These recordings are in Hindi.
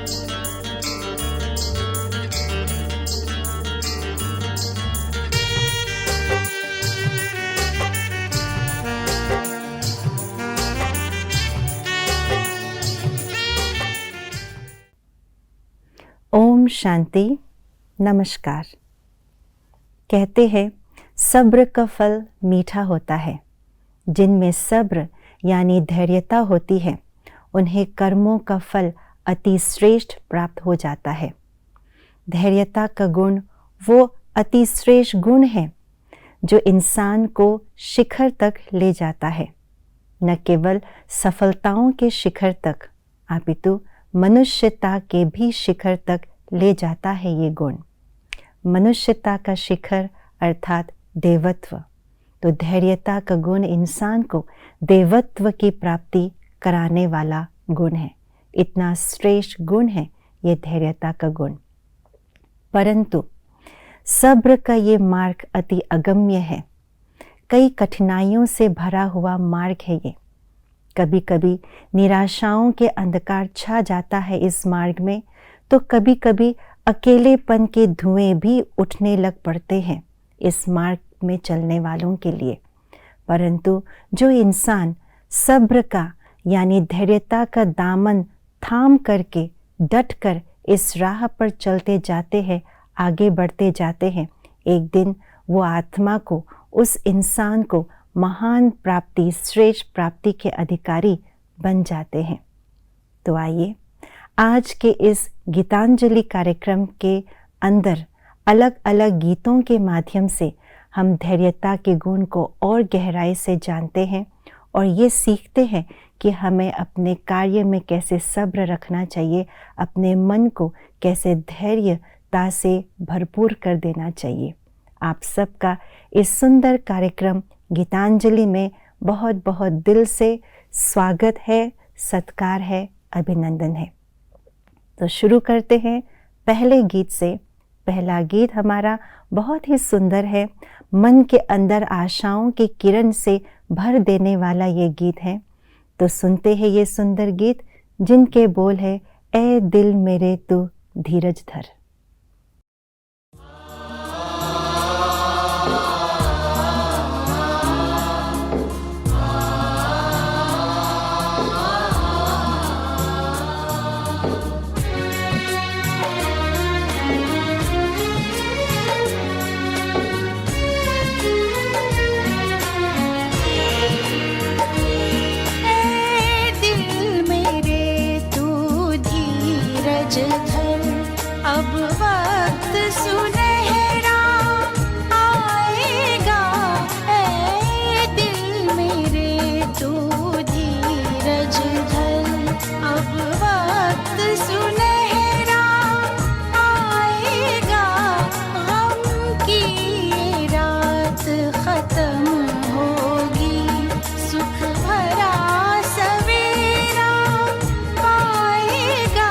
ओम शांति। नमस्कार। कहते हैं सब्र का फल मीठा होता है। जिनमें सब्र यानी धैर्यता होती है उन्हें कर्मों का फल अति श्रेष्ठ प्राप्त हो जाता है। धैर्यता का गुण वो अति श्रेष्ठ गुण है जो इंसान को शिखर तक ले जाता है। न केवल सफलताओं के शिखर तक अपितु मनुष्यता के भी शिखर तक ले जाता है ये गुण। मनुष्यता का शिखर अर्थात देवत्व। तो धैर्यता का गुण इंसान को देवत्व की प्राप्ति कराने वाला गुण है। इतना श्रेष्ठ गुण है ये धैर्यता का गुण। परंतु सब्र का ये मार्ग अति अगम्य है। कई कठिनाइयों से भरा हुआ मार्ग है ये। कभी कभी निराशाओं के अंधकार छा जाता है इस मार्ग में, तो कभी कभी अकेलेपन के धुएं भी उठने लग पड़ते हैं इस मार्ग में चलने वालों के लिए। परंतु जो इंसान सब्र का यानी धैर्यता का दामन थाम करके डट कर इस राह पर चलते जाते हैं, आगे बढ़ते जाते हैं, एक दिन वो आत्मा को, उस इंसान को महान प्राप्ति, श्रेष्ठ प्राप्ति के अधिकारी बन जाते हैं। तो आइए आज के इस गीतांजलि कार्यक्रम के अंदर अलग अलग गीतों के माध्यम से हम धैर्यता के गुण को और गहराई से जानते हैं और ये सीखते हैं कि हमें अपने कार्य में कैसे सब्र रखना चाहिए, अपने मन को कैसे धैर्यता से भरपूर कर देना चाहिए। आप सबका इस सुंदर कार्यक्रम गीतांजलि में बहुत बहुत दिल से स्वागत है, सत्कार है, अभिनंदन है। तो शुरू करते हैं पहले गीत से। पहला गीत हमारा बहुत ही सुंदर है, मन के अंदर आशाओं की किरण से भर देने वाला ये गीत है। तो सुनते हैं ये सुंदर गीत जिनके बोल है, ए दिल मेरे तू धीरज धर। अब वक्त सुनहरा आएगा, ऐ दिल मेरे तू धीरज धर। अब वक्त सुनहरा आएगा, गम की ये रात खत्म होगी, सुख भरा सवेरा पाएगा।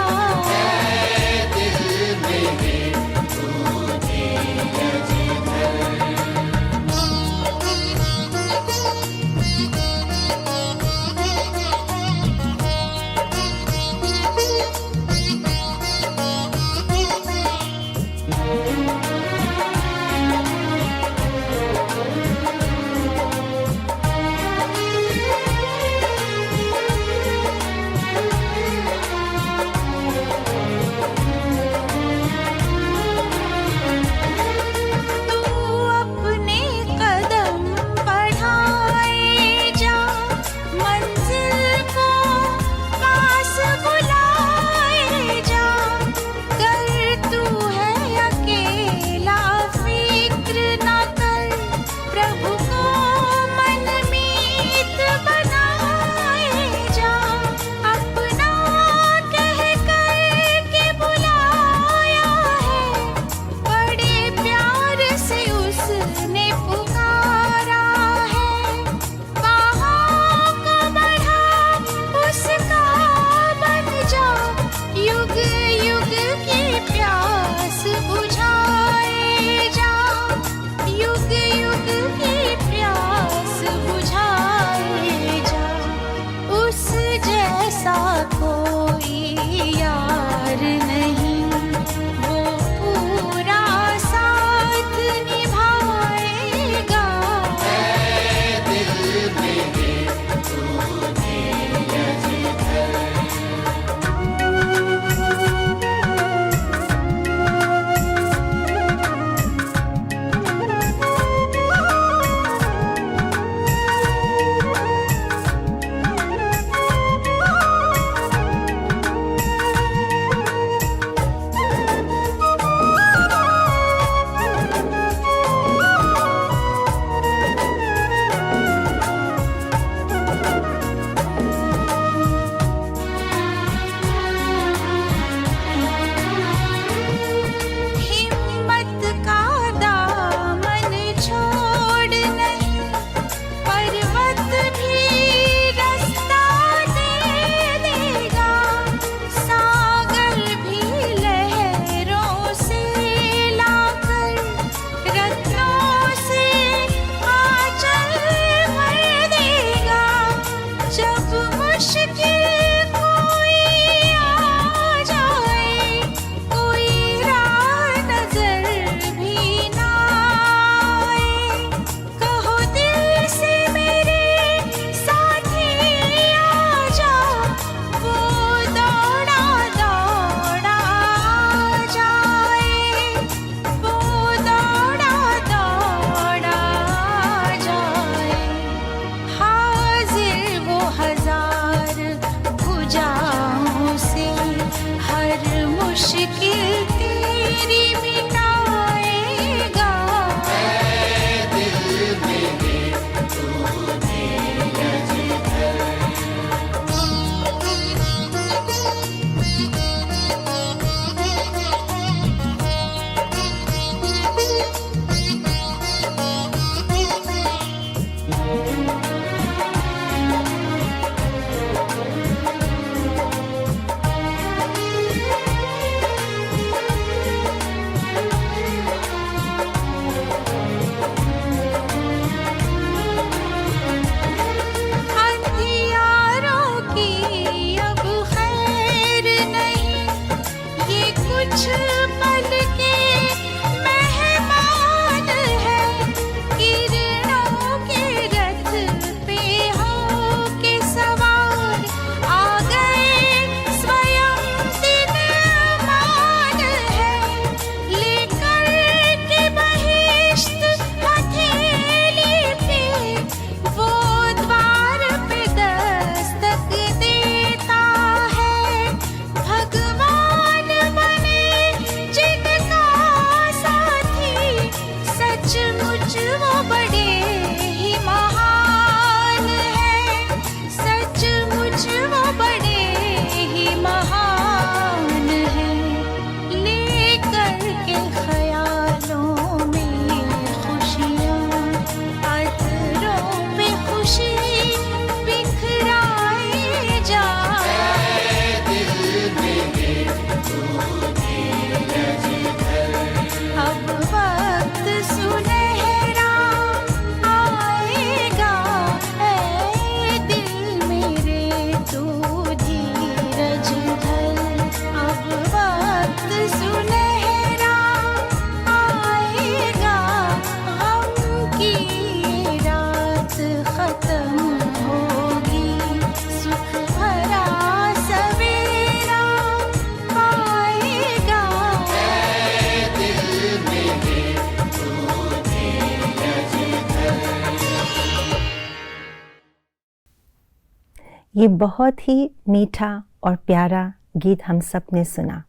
ये बहुत ही मीठा और प्यारा गीत हम सब ने सुना।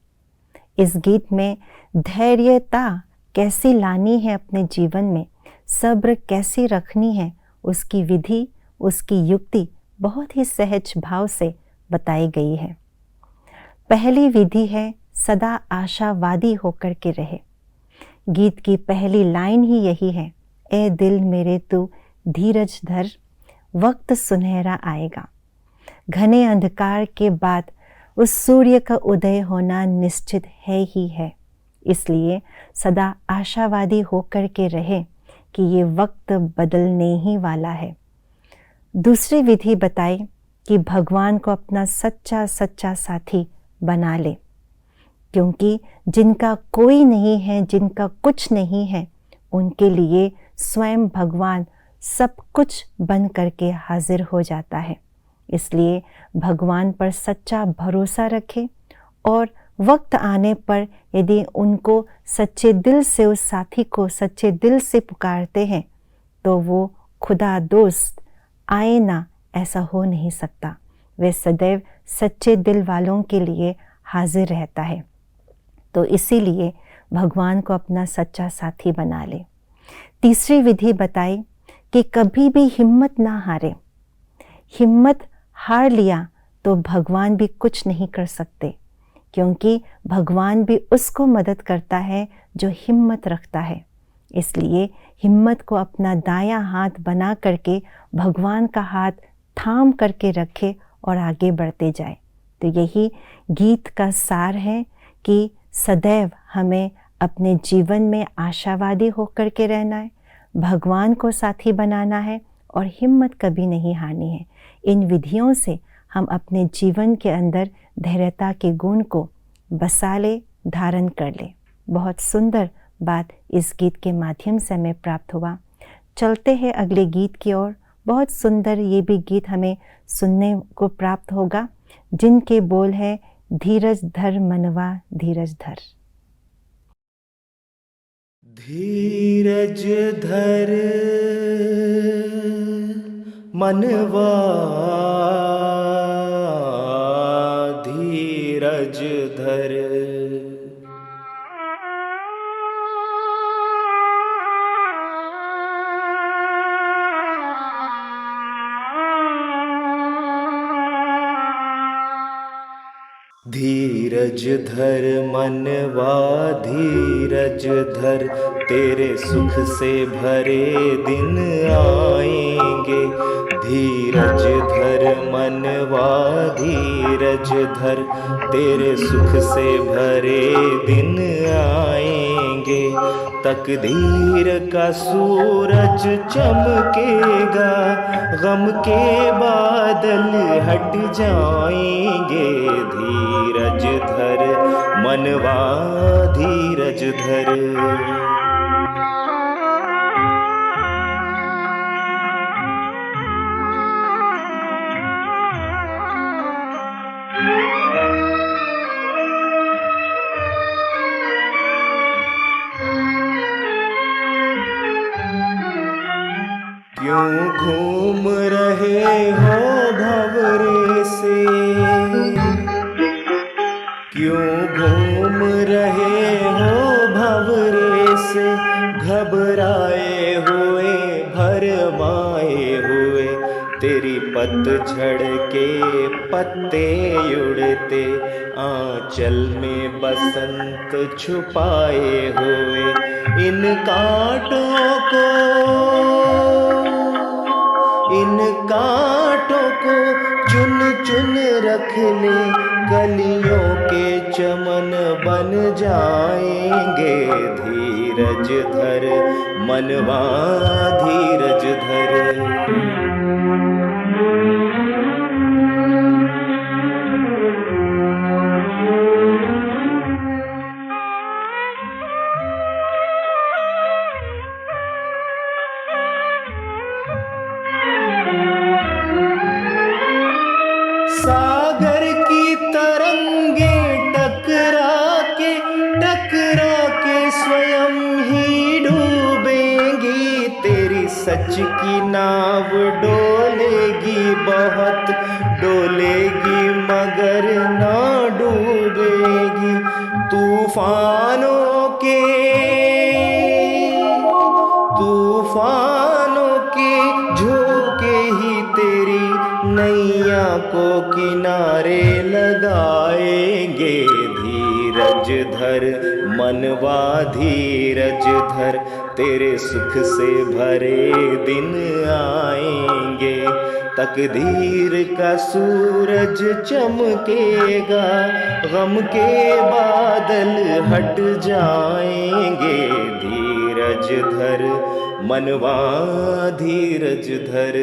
इस गीत में धैर्यता कैसी लानी है अपने जीवन में, सब्र कैसी रखनी है, उसकी विधि, उसकी युक्ति बहुत ही सहज भाव से बताई गई है। पहली विधि है सदा आशावादी होकर के रहे। गीत की पहली लाइन ही यही है, ए दिल मेरे तू धीरज धर, वक्त सुनहरा आएगा। घने अंधकार के बाद उस सूर्य का उदय होना निश्चित है ही है, इसलिए सदा आशावादी होकर के रहे कि ये वक्त बदलने ही वाला है। दूसरी विधि बताई कि भगवान को अपना सच्चा सच्चा साथी बना ले, क्योंकि जिनका कोई नहीं है, जिनका कुछ नहीं है, उनके लिए स्वयं भगवान सब कुछ बन करके हाजिर हो जाता है। इसलिए भगवान पर सच्चा भरोसा रखें और वक्त आने पर यदि उनको सच्चे दिल से, उस साथी को सच्चे दिल से पुकारते हैं तो वो खुदा दोस्त आए ना, ऐसा हो नहीं सकता। वे सदैव सच्चे दिल वालों के लिए हाजिर रहता है। तो इसीलिए भगवान को अपना सच्चा साथी बना ले। तीसरी विधि बताई कि कभी भी हिम्मत ना हारे। हिम्मत हार लिया तो भगवान भी कुछ नहीं कर सकते, क्योंकि भगवान भी उसको मदद करता है जो हिम्मत रखता है। इसलिए हिम्मत को अपना दायां हाथ बना करके भगवान का हाथ थाम करके रखे और आगे बढ़ते जाए। तो यही गीत का सार है कि सदैव हमें अपने जीवन में आशावादी होकर के रहना है, भगवान को साथी बनाना है और हिम्मत कभी नहीं हारनी है। इन विधियों से हम अपने जीवन के अंदर धैर्यता के गुण को बसा ले, धारण कर ले। बहुत सुंदर बात इस गीत के माध्यम से हमें प्राप्त हुआ। चलते हैं अगले गीत की ओर। बहुत सुंदर ये भी गीत हमें सुनने को प्राप्त होगा, जिनके बोल है, धीरज धर मनवा धीरज धर। धीरज धर मनवा धीरज धर, धीरज धर मनवा धीरज धर, तेरे सुख से भरे दिन आएंगे। धीरज धर मनवा धीरज धर, तेरे सुख से भरे दिन आएंगे। तकदीर का सूरज चमकेगा, गम के बादल हट जाएंगे। धीरज धर मनवा धीरज धर। क्यों घूम रहे हो भंवरे से, क्यों घूम रहे हो भंवरे से, घबराए हुए भरमाए हुए। तेरी पतझड़ के पत्ते उड़ते, आंचल में बसंत छुपाए हुए। इन कांटों को, इन कांटों को चुन चुन रख ले, कलियों के चमन बन जाएंगे। धीरज धर मनवा धीरज धर। सागर की तरंगे टकरा के स्वयं ही डूबेंगी। तेरी सच की नाव डोलेगी बहुत, डोलेगी मगर ना डूबेगी। तूफानों के झोंके ही तेरी नैया को किनारे लगाएंगे। धीरज धर मनवा धीरज धर, तेरे सुख से भरे दिन आएंगे। तकदीर का सूरज चमकेगा, गम के बादल हट जाएंगे। धीरज धर मनवा धीरज धर।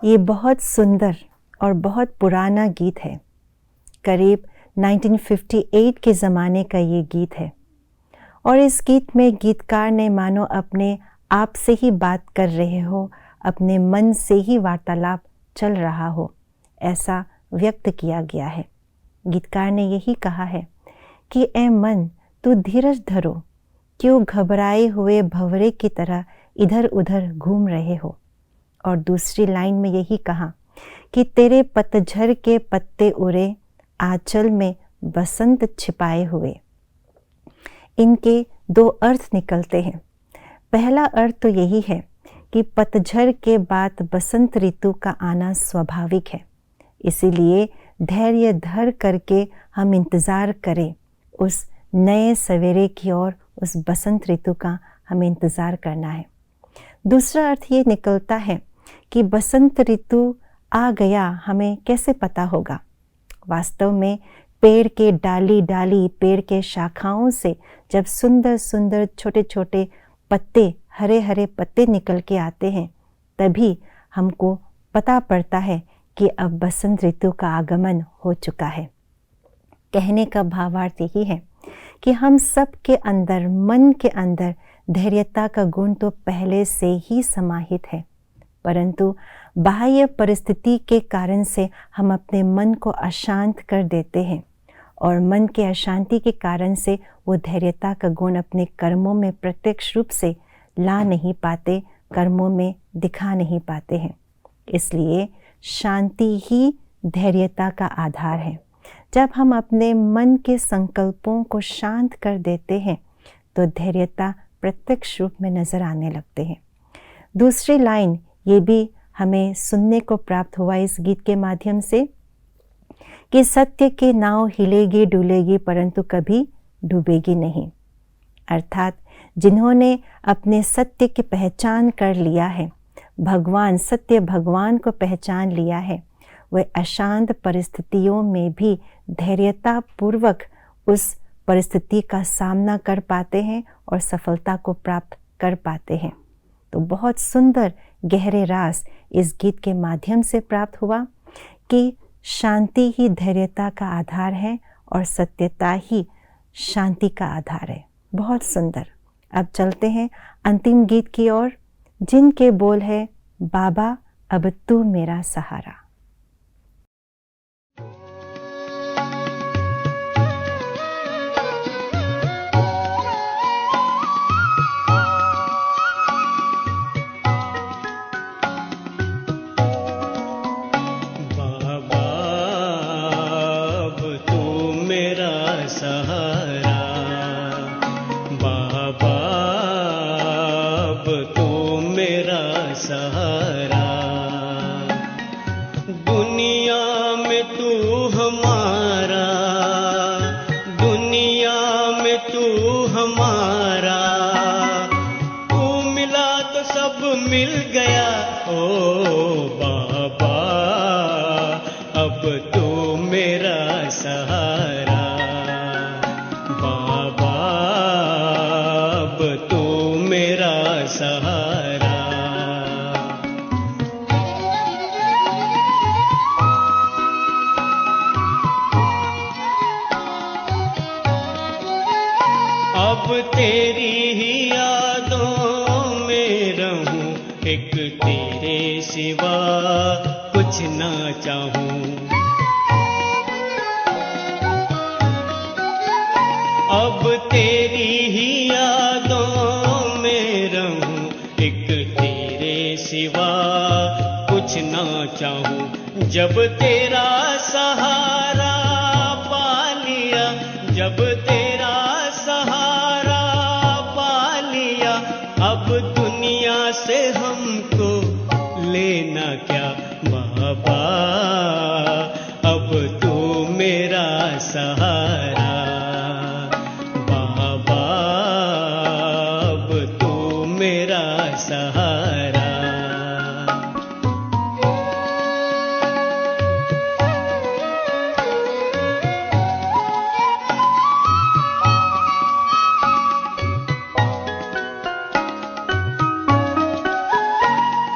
ये बहुत सुंदर और बहुत पुराना गीत है। करीब 1958 के ज़माने का ये गीत है और इस गीत में गीतकार ने मानो अपने आप से ही बात कर रहे हो, अपने मन से ही वार्तालाप चल रहा हो, ऐसा व्यक्त किया गया है। गीतकार ने यही कहा है कि ए मन तू धीरज धरो, क्यों घबराए हुए भंवरे की तरह इधर उधर घूम रहे हो। और दूसरी लाइन में यही कहा कि तेरे पतझर के पत्ते उड़े, आंचल में बसंत छिपाए हुए। इनके दो अर्थ निकलते हैं। पहला अर्थ तो यही है कि पतझड़ के बाद बसंत ऋतु का आना स्वाभाविक है, इसीलिए धैर्य धर करके हम इंतज़ार करें उस नए सवेरे की ओर, उस बसंत ऋतु का हमें इंतज़ार करना है। दूसरा अर्थ ये निकलता है कि बसंत ऋतु आ गया हमें कैसे पता होगा। वास्तव में पेड़ के डाली डाली, पेड़ के शाखाओं से जब सुंदर सुंदर छोटे छोटे पत्ते, हरे हरे पत्ते निकल के आते हैं, तभी हमको पता पड़ता है कि अब बसंत ऋतु का आगमन हो चुका है। कहने का भावार्थ यही है कि हम सब के अंदर, मन के अंदर धैर्यता का गुण तो पहले से ही समाहित है, परंतु बाह्य परिस्थिति के कारण से हम अपने मन को अशांत कर देते हैं और मन के अशांति के कारण से वो धैर्यता का गुण अपने कर्मों में प्रत्यक्ष रूप से ला नहीं पाते, कर्मों में दिखा नहीं पाते हैं। इसलिए शांति ही धैर्यता का आधार है। जब हम अपने मन के संकल्पों को शांत कर देते हैं तो धैर्यता प्रत्यक्ष रूप में नजर आने लगते हैं। दूसरी लाइन ये भी हमें सुनने को प्राप्त हुआ इस गीत के माध्यम से कि सत्य की नाव हिलेगी डुलेगी परंतु कभी डूबेगी नहीं। अर्थात जिन्होंने अपने सत्य की पहचान कर लिया है, भगवान, सत्य भगवान को पहचान लिया है, वे अशांत परिस्थितियों में भी धैर्यता पूर्वक उस परिस्थिति का सामना कर पाते हैं और सफलता को प्राप्त कर पाते हैं। तो बहुत सुंदर गहरे रास इस गीत के माध्यम से प्राप्त हुआ कि शांति ही धैर्यता का आधार है और सत्यता ही शांति का आधार है। बहुत सुंदर। अब चलते हैं अंतिम गीत की ओर, जिनके बोल है बाबा अब तू मेरा सहारा। जब तेरा सहारा पा लिया, जब तेरा सहारा पा लिया, अब दुनिया से हमको लेना क्या बाबा, अब तू मेरा सहारा बाबा, अब तू मेरा सहारा।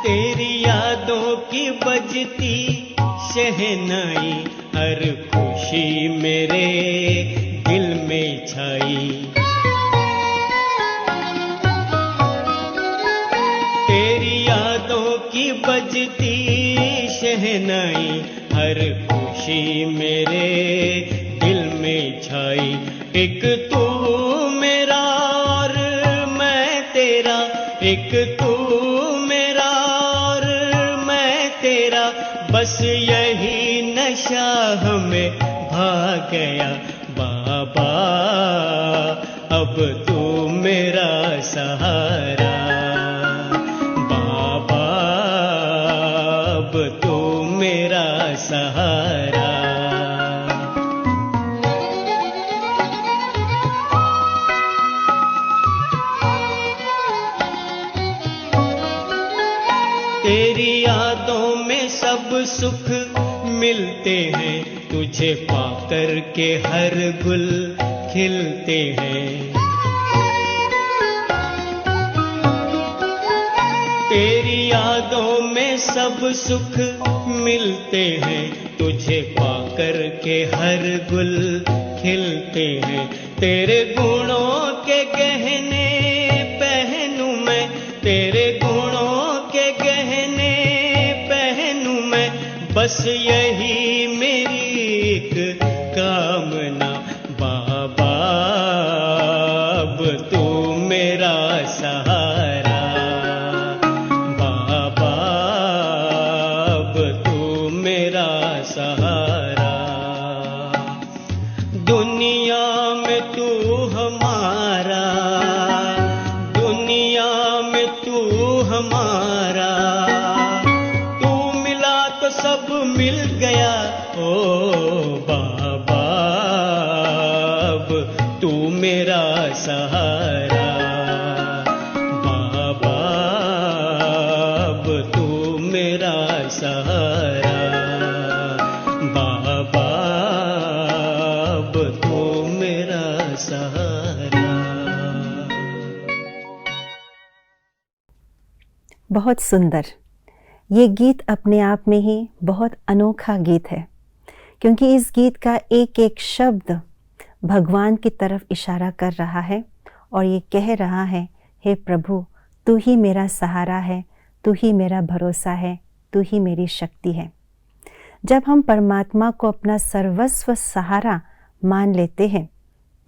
तेरी यादों की बजती शहनाई, हर खुशी मेरे दिल में छाई। तेरी यादों की बजती शहनाई, हर खुशी मेरे दिल में छाई। एक तू मेरा और मैं तेरा, एक तू मेरा और मैं तेरा, बस यही नशा हमें भा गया बाबा, अब तू मेरा सहारा बाबा, अब तू मेरा सहारा। तेरी यादों में सब सुख मिलते हैं, तुझे पाकर के हर गुल खिलते हैं। तेरी यादों में सब सुख मिलते हैं, तुझे पाकर के हर गुल खिलते हैं। तेरे गुणों के गहने पहनूं मैं, तेरे गुणों के गहने पहनूं मैं, बस यही मेरी एक कामना बाबा, अब तू मेरा सहारा बाबा, अब तू मेरा सहारा। दुनिया में तू हमारा, दुनिया में तू हमारा, तू मिला तो सब मिल गया ओ बाबा, अब तू मेरा सहारा बाबा, अब तू मेरा सहारा बाबा, अब तू मेरा सहारा। बहुत सुंदर। ये गीत अपने आप में ही बहुत अनोखा गीत है, क्योंकि इस गीत का एक एक शब्द भगवान की तरफ इशारा कर रहा है और ये कह रहा है, हे प्रभु तू ही मेरा सहारा है, तू ही मेरा भरोसा है, तू ही मेरी शक्ति है। जब हम परमात्मा को अपना सर्वस्व सहारा मान लेते हैं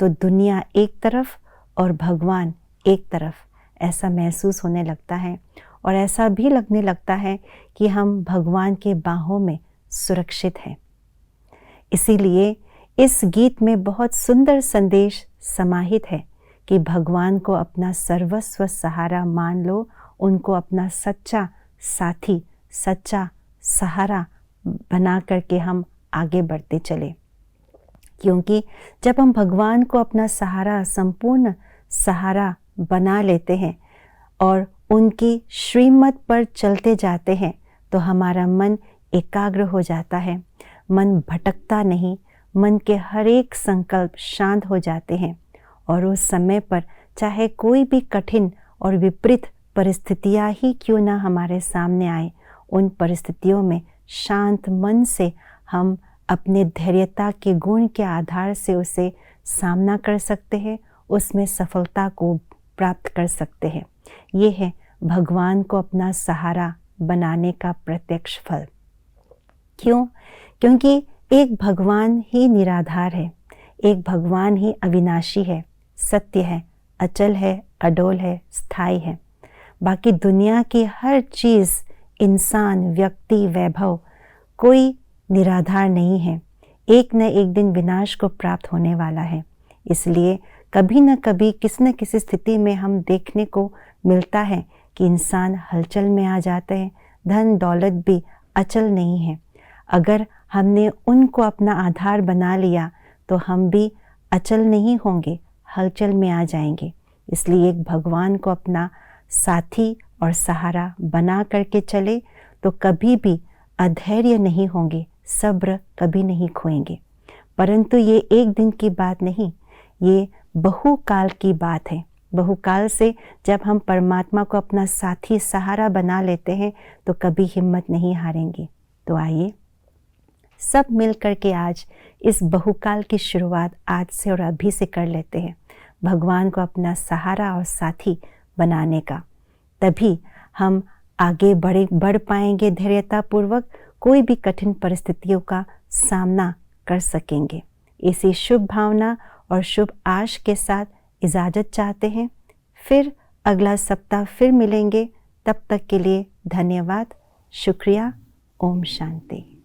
तो दुनिया एक तरफ और भगवान एक तरफ ऐसा महसूस होने लगता है, और ऐसा भी लगने लगता है कि हम भगवान के बाहों में सुरक्षित हैं। इसीलिए इस गीत में बहुत सुंदर संदेश समाहित है कि भगवान को अपना सर्वस्व सहारा मान लो, उनको अपना सच्चा साथी, सच्चा सहारा बना करके हम आगे बढ़ते चले। क्योंकि जब हम भगवान को अपना सहारा, संपूर्ण सहारा बना लेते हैं और उनकी श्रीमत पर चलते जाते हैं तो हमारा मन एकाग्र हो जाता है, मन भटकता नहीं, मन के हर एक संकल्प शांत हो जाते हैं, और उस समय पर चाहे कोई भी कठिन और विपरीत परिस्थितियां ही क्यों ना हमारे सामने आए, उन परिस्थितियों में शांत मन से हम अपने धैर्यता के गुण के आधार से उसे सामना कर सकते हैं, उसमें सफलता को प्राप्त कर सकते हैं। ये है भगवान को अपना सहारा बनाने का प्रत्यक्ष फल। क्यों? क्योंकि एक भगवान ही निराधार है, एक भगवान ही अविनाशी है, सत्य है, अचल है, अडोल है, स्थायी है। बाकी दुनिया की हर चीज़, इंसान, व्यक्ति, वैभव, कोई निराधार नहीं है, एक न एक दिन विनाश को प्राप्त होने वाला है। इसलिए कभी न कभी किसी न किसी स्थिति में हम देखने को मिलता है कि इंसान हलचल में आ जाते हैं। धन दौलत भी अचल नहीं है। अगर हमने उनको अपना आधार बना लिया तो हम भी अचल नहीं होंगे, हलचल में आ जाएंगे। इसलिए एक भगवान को अपना साथी और सहारा बना करके चले तो कभी भी अधैर्य नहीं होंगे, सब्र कभी नहीं खोएंगे। परंतु ये एक दिन की बात नहीं, ये बहुकाल की बात है। बहुकाल से जब हम परमात्मा को अपना साथी सहारा बना लेते हैं तो कभी हिम्मत नहीं हारेंगे। तो आइए सब मिल कर के आज इस बहुकाल की शुरुआत आज से और अभी से कर लेते हैं, भगवान को अपना सहारा और साथी बनाने का। तभी हम आगे बढ़ पाएंगे, धैर्यतापूर्वक कोई भी कठिन परिस्थितियों का सामना कर सकेंगे। इसी शुभ भावना और शुभ आश के साथ इजाज़त चाहते हैं। फिर अगला सप्ताह फिर मिलेंगे। तब तक के लिए धन्यवाद, शुक्रिया। ओम शांति।